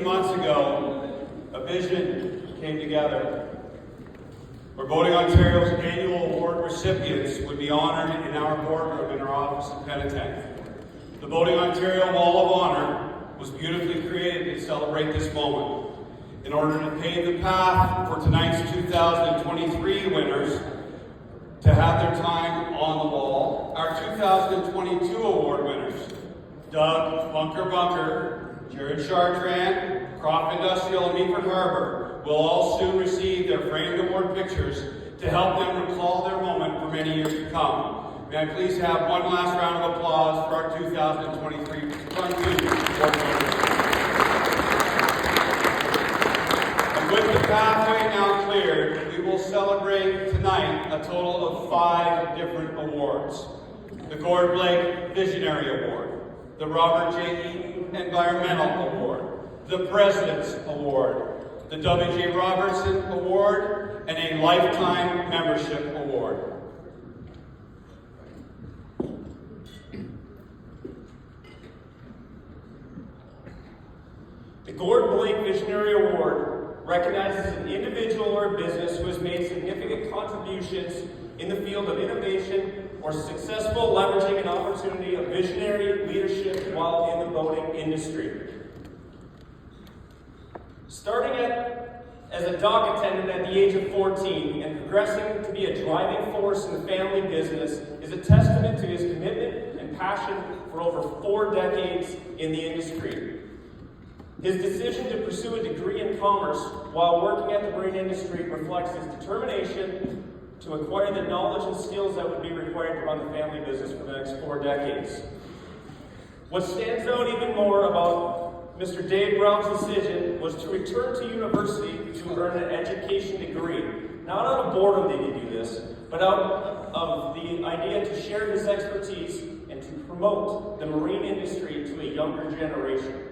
Months ago, a vision came together where Boating Ontario's annual award recipients would be honored in our boardroom in our office in Penetang. The Boating Ontario Wall of Honor was beautifully created to celebrate this moment. In order to pave the path for tonight's 2023 winners to have their time on the wall, our 2022 award winners, Doug Bunker, Jared Chartrand, Croft Industrial, and Meaford Harbor will all soon receive their framed award pictures to help them recall their moment for many years to come. May I please have one last round of applause for our 2023 award winners. And with the pathway now cleared, we will celebrate tonight a total of 5 different awards. The Gord Visionary Award, the Robert J. Eaton Environmental Award, the President's Award, the W.J. Robertson Award, and a Lifetime Membership Award. The Gord Blake Visionary Award recognizes an individual or a business who has made significant contributions in the field of innovation or successful leveraging an opportunity of visionary leadership while in the boating industry. Starting as a dock attendant at the age of 14 and progressing to be a driving force in the family business is a testament to his commitment and passion for over 4 decades in the industry. His decision to pursue a degree in commerce while working at the marine industry reflects his determination to acquire the knowledge and skills that would be required to run the family business for the next 4 decades. What stands out even more about Mr. Dave Brown's decision was to return to university to earn an education degree. Not out of boredom did he do this, but out of the idea to share his expertise and to promote the marine industry to a younger generation.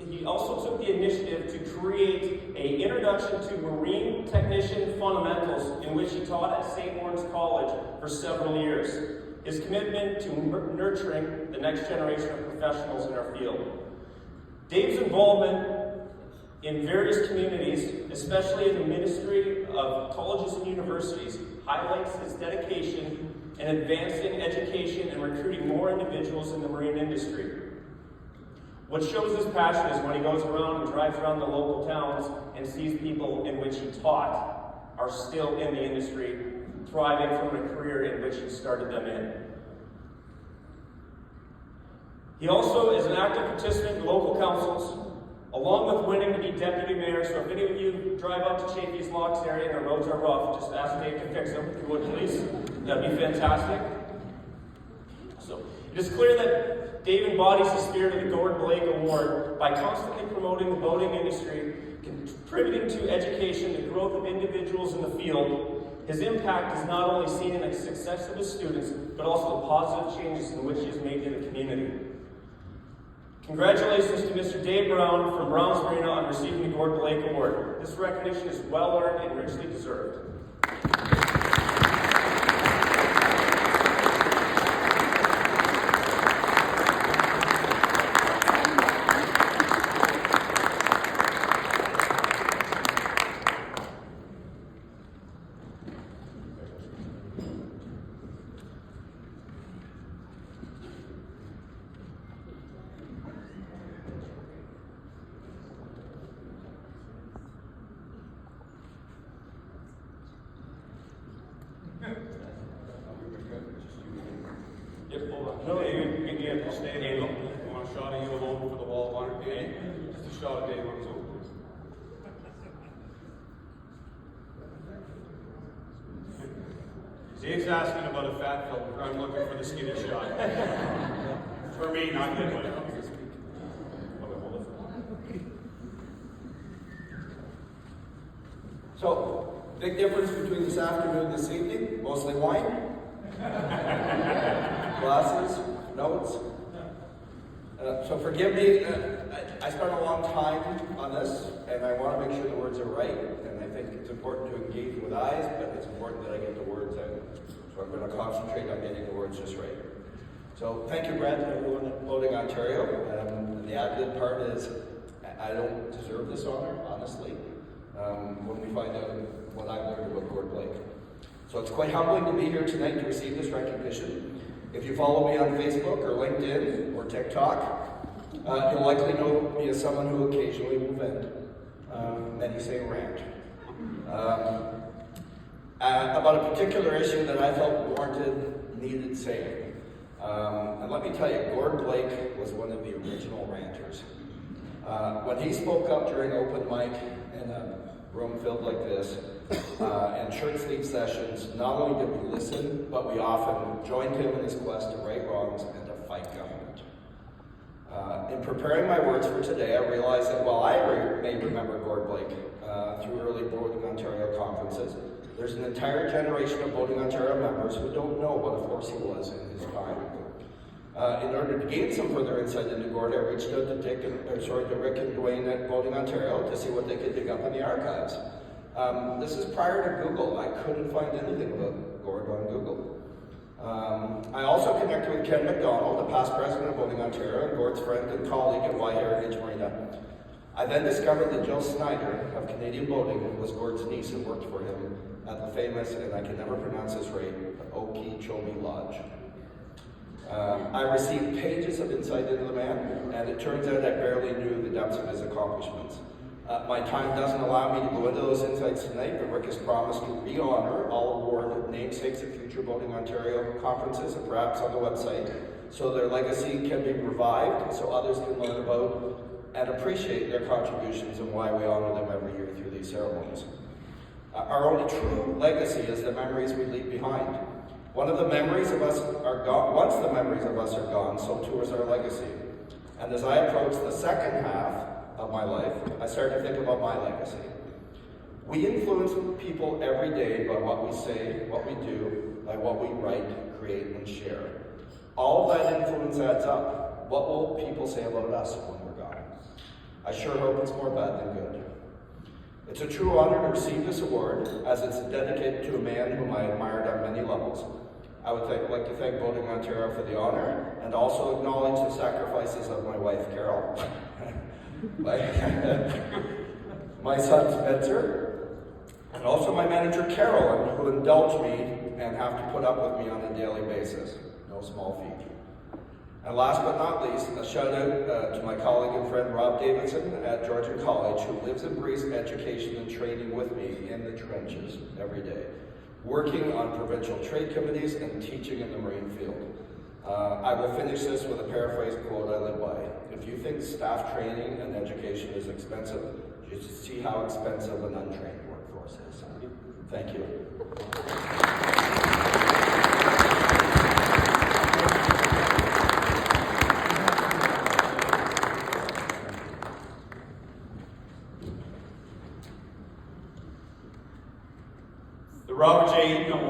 He also took the initiative to create an introduction to marine technician fundamentals in which he taught at St. Lawrence College for several years. His commitment to nurturing the next generation of professionals in our field. Dave's involvement in various communities, especially in the Ministry of Colleges and Universities, highlights his dedication in advancing education and recruiting more individuals in the marine industry. What shows his passion is when he goes around and drives around the local towns and sees people in which he taught are still in the industry, thriving from a career in which he started them in. He also is an active participant in local councils, along with winning to be deputy mayor. So if any of you drive out to Chafee's Locks area and the roads are rough, just ask Dave to fix them, if you would please. That'd be fantastic. So it is clear that Dave embodies the spirit of the Gord Blake Award by constantly promoting the boating industry, contributing to education, the growth of individuals in the field. His impact is not only seen in the success of his students, but also the positive changes in which he has made to the community. Congratulations to Mr. Dave Brown from Brown's Marina on receiving the Gord Blake Award. This recognition is well earned and richly deserved. Yep, hold on. No, you can stand here. You want a shot of you alone for the wall of honor? Okay. Just a shot of Dave on his own. Dave's asking about a fat filter. I'm looking for the skinny shot. For me, not good, buddy. So, big difference between this afternoon and this evening? Mostly wine? Glasses? Notes? So forgive me, I spent a long time on this, and I want to make sure the words are right, and I think it's important to engage with eyes, but it's important that I get the words out. So I'm going to concentrate on getting the words just right. So thank you, Brad, and everyone at Boating Ontario. And the ad-lib part is, I don't deserve this honor, honestly, when we find out what I've learned about Gord Blake. So it's quite humbling to be here tonight to receive this recognition. If you follow me on Facebook or LinkedIn or TikTok, you'll likely know me as someone who occasionally will vent. Many say rant. About a particular issue that I felt warranted, needed saying. And let me tell you, Gord Blake was one of the original ranters. When he spoke up during open mic in a room filled like this, and church lead sessions, not only did we listen, but we often joined him in his quest to right wrongs and to fight government. In preparing my words for today, I realized that while I may remember Gord Blake through early Boating Ontario conferences, there's an entire generation of Boating Ontario members who don't know what a force he was in his time. In order to gain some further insight into Gord, I reached out to Rick and Dwayne at Boating Ontario to see what they could dig up in the archives. This is prior to Google. I couldn't find anything about Gord on Google. I also connected with Ken McDonald, the past president of Boating Ontario and Gord's friend and colleague at Y Heritage Marina. I then discovered that Jill Snyder of Canadian Boating was Gord's niece and worked for him at the famous, and I can never pronounce this right, Okeechobee Lodge. I received pages of insight into the man, and it turns out I barely knew the depths of his accomplishments. My time doesn't allow me to go into those insights tonight, but Rick has promised to re-honor all award namesakes at future Boating Ontario conferences and perhaps on the website, so their legacy can be revived, so others can learn about and appreciate their contributions and why we honor them every year through these ceremonies. Our only true legacy is the memories we leave behind. Once the memories of us are gone, so too is our legacy. And as I approach the second half of my life, I start to think about my legacy. We influence people every day by what we say, what we do, by what we write, create, and share. All that influence adds up. What will people say about us when we're gone? I sure hope it's more bad than good. It's a true honor to receive this award, as it's dedicated to a man whom I admired on many levels. I would like to thank Boating Ontario for the honor, and also acknowledge the sacrifices of my wife, Carol, my son, Spencer, and also my manager, Carolyn, who indulge me and have to put up with me on a daily basis. No small feat. And last but not least, a shout out to my colleague and friend Rob Davidson at Georgian College, who lives and breathes education and training with me in the trenches every day, working on provincial trade committees and teaching in the marine field. I will finish this with a paraphrase quote I live by. If you think staff training and education is expensive, you should see how expensive an untrained workforce is. Thank you. The Robert J. Eaton Award.